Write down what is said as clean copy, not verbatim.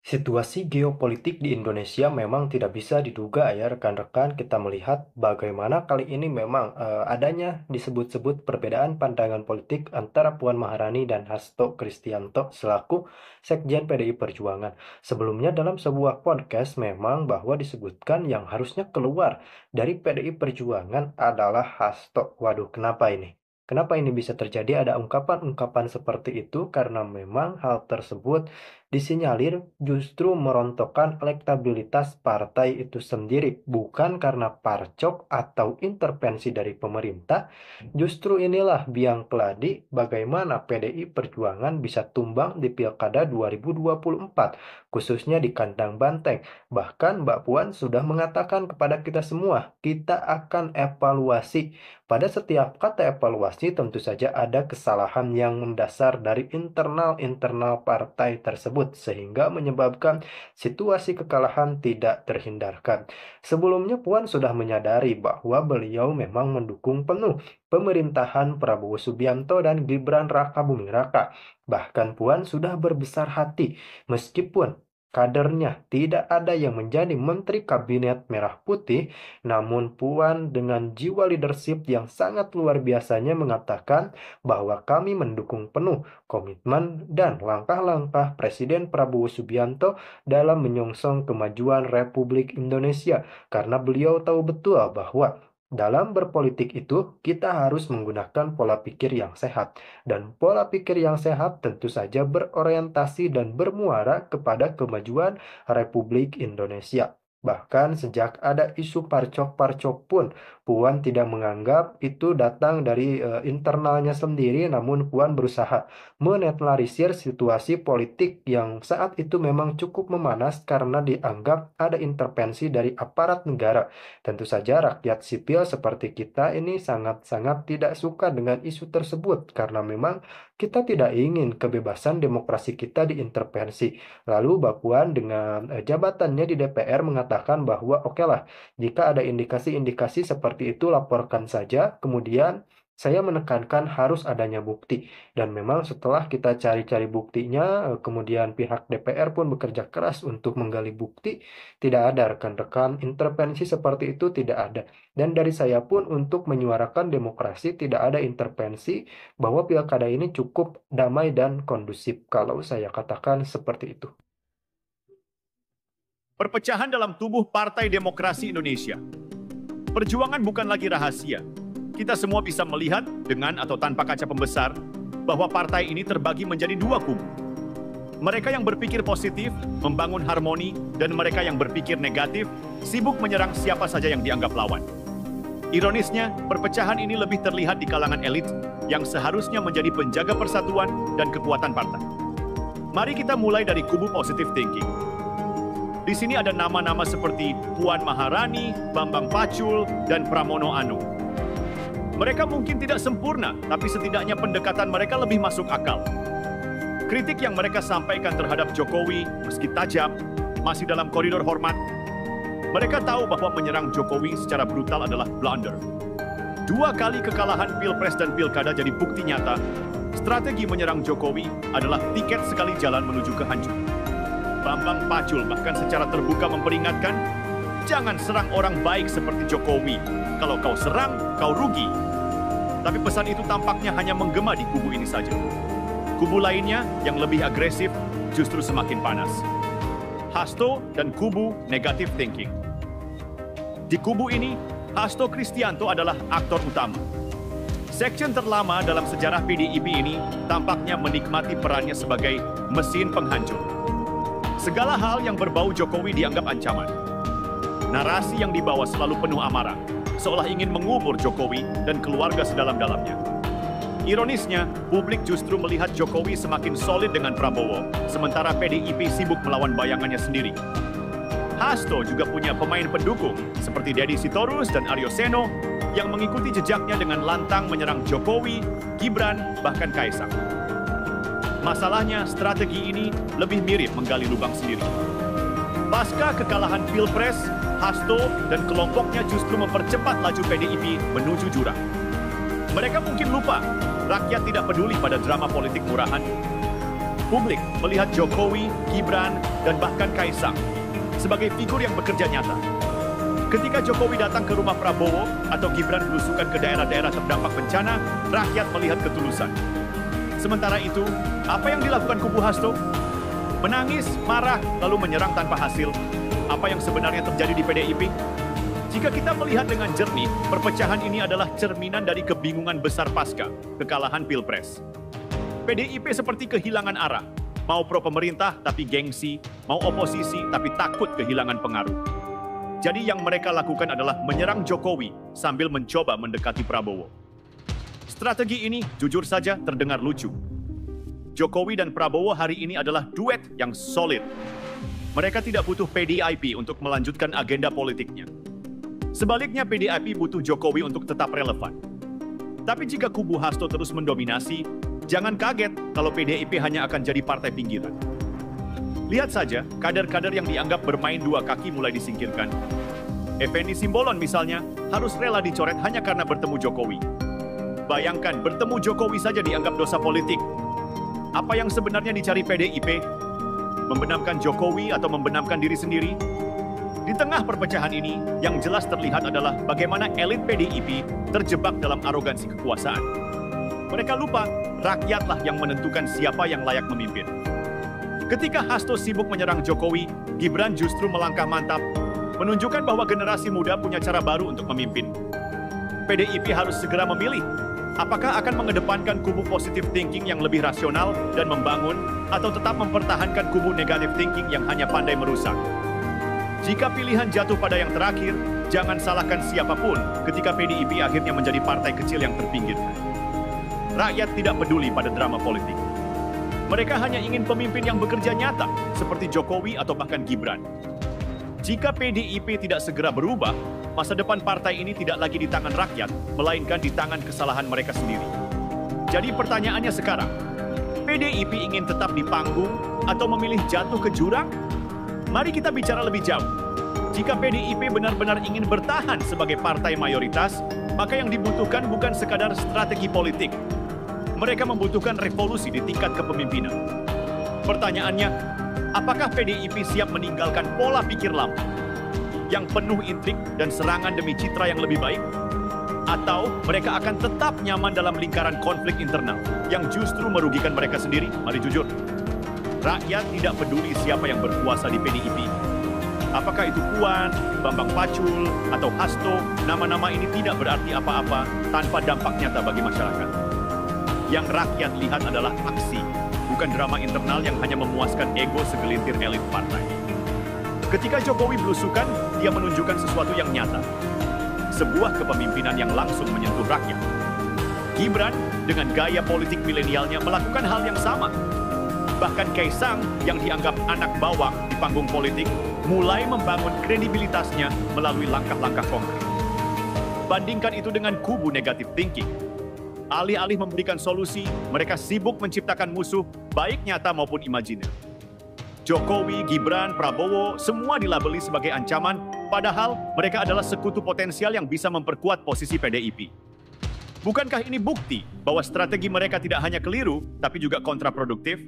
Situasi geopolitik di Indonesia memang tidak bisa diduga ya rekan-rekan. Kita melihat bagaimana kali ini memang adanya disebut-sebut perbedaan pandangan politik antara Puan Maharani dan Hasto Kristianto selaku Sekjen PDI Perjuangan. Sebelumnya dalam sebuah podcast memang bahwa disebutkan yang harusnya keluar dari PDI Perjuangan adalah Hasto. Waduh, kenapa ini? Kenapa ini bisa terjadi? Ada ungkapan-ungkapan seperti itu karena memang hal tersebut disinyalir justru merontokkan elektabilitas partai itu sendiri, bukan karena parcok atau intervensi dari pemerintah. Justru inilah biang keladi bagaimana PDI Perjuangan bisa tumbang di Pilkada 2024, khususnya di kandang banteng. Bahkan Mbak Puan sudah mengatakan kepada kita semua, kita akan evaluasi. Pada setiap kata evaluasi tentu saja ada kesalahan yang mendasar dari internal-internal partai tersebut sehingga menyebabkan situasi kekalahan tidak terhindarkan. Sebelumnya Puan sudah menyadari bahwa beliau memang mendukung penuh pemerintahan Prabowo Subianto dan Gibran Rakabuming Raka. Bahkan Puan sudah berbesar hati meskipun kadernya tidak ada yang menjadi Menteri Kabinet Merah Putih, namun Puan dengan jiwa leadership yang sangat luar biasanya mengatakan bahwa kami mendukung penuh komitmen dan langkah-langkah Presiden Prabowo Subianto dalam menyongsong kemajuan Republik Indonesia. Karena beliau tahu betul bahwa dalam berpolitik itu kita harus menggunakan pola pikir yang sehat. Dan pola pikir yang sehat tentu saja berorientasi dan bermuara kepada kemajuan Republik Indonesia. Bahkan sejak ada isu parcok-parcok pun, Puan tidak menganggap itu datang dari internalnya sendiri, namun Puan berusaha menetralisir situasi politik yang saat itu memang cukup memanas karena dianggap ada intervensi dari aparat negara. Tentu saja rakyat sipil seperti kita ini sangat-sangat tidak suka dengan isu tersebut karena memang kita tidak ingin kebebasan demokrasi kita diintervensi. Lalu Mbak Puan dengan jabatannya di DPR mengatakan bahwa oke lah, jika ada indikasi-indikasi seperti itu laporkan saja. Kemudian saya menekankan harus adanya bukti. Dan memang setelah kita cari-cari buktinya, kemudian pihak DPR pun bekerja keras untuk menggali bukti, tidak ada rekan-rekan intervensi seperti itu tidak ada. Dan dari saya pun untuk menyuarakan demokrasi tidak ada intervensi bahwa pilkada ini cukup damai dan kondusif kalau saya katakan seperti itu. Perpecahan dalam tubuh Partai Demokrasi Indonesia. Perjuangan bukan lagi rahasia. Kita semua bisa melihat dengan atau tanpa kaca pembesar bahwa partai ini terbagi menjadi dua kubu. Mereka yang berpikir positif, membangun harmoni, dan mereka yang berpikir negatif, sibuk menyerang siapa saja yang dianggap lawan. Ironisnya, perpecahan ini lebih terlihat di kalangan elit yang seharusnya menjadi penjaga persatuan dan kekuatan partai. Mari kita mulai dari kubu positive thinking. Di sini ada nama-nama seperti Puan Maharani, Bambang Pacul, dan Pramono Anung. Mereka mungkin tidak sempurna, tapi setidaknya pendekatan mereka lebih masuk akal. Kritik yang mereka sampaikan terhadap Jokowi, meski tajam, masih dalam koridor hormat. Mereka tahu bahwa menyerang Jokowi secara brutal adalah blunder. 2 kali kekalahan Pilpres dan Pilkada jadi bukti nyata, strategi menyerang Jokowi adalah tiket sekali jalan menuju kehancuran. Bambang Pacul bahkan secara terbuka memperingatkan, jangan serang orang baik seperti Jokowi. Kalau kau serang, kau rugi. Tapi pesan itu tampaknya hanya menggema di kubu ini saja. Kubu lainnya yang lebih agresif justru semakin panas. Hasto dan kubu negative thinking. Di kubu ini, Hasto Kristianto adalah aktor utama. Sekjen terlama dalam sejarah PDIP ini tampaknya menikmati perannya sebagai mesin penghancur. Segala hal yang berbau Jokowi dianggap ancaman. Narasi yang dibawa selalu penuh amarah, seolah ingin mengubur Jokowi dan keluarga sedalam-dalamnya. Ironisnya, publik justru melihat Jokowi semakin solid dengan Prabowo, sementara PDIP sibuk melawan bayangannya sendiri. Hasto juga punya pemain pendukung seperti Deddy Sitorus dan Aryo Seno yang mengikuti jejaknya dengan lantang menyerang Jokowi, Gibran, bahkan Kaisang. Masalahnya, strategi ini lebih mirip menggali lubang sendiri. Pasca kekalahan Pilpres, Hasto dan kelompoknya justru mempercepat laju PDIP menuju jurang. Mereka mungkin lupa, rakyat tidak peduli pada drama politik murahan. Publik melihat Jokowi, Gibran, dan bahkan Kaisang sebagai figur yang bekerja nyata. Ketika Jokowi datang ke rumah Prabowo atau Gibran belusukan ke daerah-daerah terdampak bencana, rakyat melihat ketulusan. Sementara itu, apa yang dilakukan kubu Hasto? Menangis, marah, lalu menyerang tanpa hasil. Apa yang sebenarnya terjadi di PDIP? Jika kita melihat dengan jernih, perpecahan ini adalah cerminan dari kebingungan besar pasca kekalahan Pilpres. PDIP seperti kehilangan arah, mau pro pemerintah tapi gengsi, mau oposisi tapi takut kehilangan pengaruh. Jadi yang mereka lakukan adalah menyerang Jokowi sambil mencoba mendekati Prabowo. Strategi ini jujur saja terdengar lucu. Jokowi dan Prabowo hari ini adalah duet yang solid. Mereka tidak butuh PDIP untuk melanjutkan agenda politiknya. Sebaliknya PDIP butuh Jokowi untuk tetap relevan. Tapi jika kubu Hasto terus mendominasi, jangan kaget kalau PDIP hanya akan jadi partai pinggiran. Lihat saja, kader-kader yang dianggap bermain dua kaki mulai disingkirkan. Effendi Simbolon misalnya, harus rela dicoret hanya karena bertemu Jokowi. Bayangkan, bertemu Jokowi saja dianggap dosa politik. Apa yang sebenarnya dicari PDIP? Membenamkan Jokowi atau membenamkan diri sendiri? Di tengah perpecahan ini, yang jelas terlihat adalah bagaimana elit PDIP terjebak dalam arogansi kekuasaan. Mereka lupa, rakyatlah yang menentukan siapa yang layak memimpin. Ketika Hasto sibuk menyerang Jokowi, Gibran justru melangkah mantap, menunjukkan bahwa generasi muda punya cara baru untuk memimpin. PDIP harus segera memilih, apakah akan mengedepankan kubu positive thinking yang lebih rasional dan membangun, atau tetap mempertahankan kubu negative thinking yang hanya pandai merusak. Jika pilihan jatuh pada yang terakhir, jangan salahkan siapapun ketika PDIP akhirnya menjadi partai kecil yang terpinggirkan. Rakyat tidak peduli pada drama politik. Mereka hanya ingin pemimpin yang bekerja nyata, seperti Jokowi atau bahkan Gibran. Jika PDIP tidak segera berubah, masa depan partai ini tidak lagi di tangan rakyat, melainkan di tangan kesalahan mereka sendiri. Jadi pertanyaannya sekarang, PDIP ingin tetap di panggung atau memilih jatuh ke jurang? Mari kita bicara lebih jauh. Jika PDIP benar-benar ingin bertahan sebagai partai mayoritas, maka yang dibutuhkan bukan sekadar strategi politik. Mereka membutuhkan revolusi di tingkat kepemimpinan. Pertanyaannya, apakah PDIP siap meninggalkan pola pikir lama yang penuh intrik dan serangan demi citra yang lebih baik? Atau mereka akan tetap nyaman dalam lingkaran konflik internal yang justru merugikan mereka sendiri? Mari jujur, rakyat tidak peduli siapa yang berkuasa di PDIP. Apakah itu Puan, Bambang Pacul, atau Hasto, nama-nama ini tidak berarti apa-apa tanpa dampak nyata bagi masyarakat. Yang rakyat lihat adalah aksi, bukan drama internal yang hanya memuaskan ego segelintir elit partai. Ketika Jokowi belusukan, dia menunjukkan sesuatu yang nyata. Sebuah kepemimpinan yang langsung menyentuh rakyat. Gibran, dengan gaya politik milenialnya, melakukan hal yang sama. Bahkan Kaisang, yang dianggap anak bawang di panggung politik, mulai membangun kredibilitasnya melalui langkah-langkah konkret. Bandingkan itu dengan kubu negative thinking. Alih-alih memberikan solusi, mereka sibuk menciptakan musuh, baik nyata maupun imajiner. Jokowi, Gibran, Prabowo, semua dilabeli sebagai ancaman, padahal mereka adalah sekutu potensial yang bisa memperkuat posisi PDIP. Bukankah ini bukti bahwa strategi mereka tidak hanya keliru, tapi juga kontraproduktif?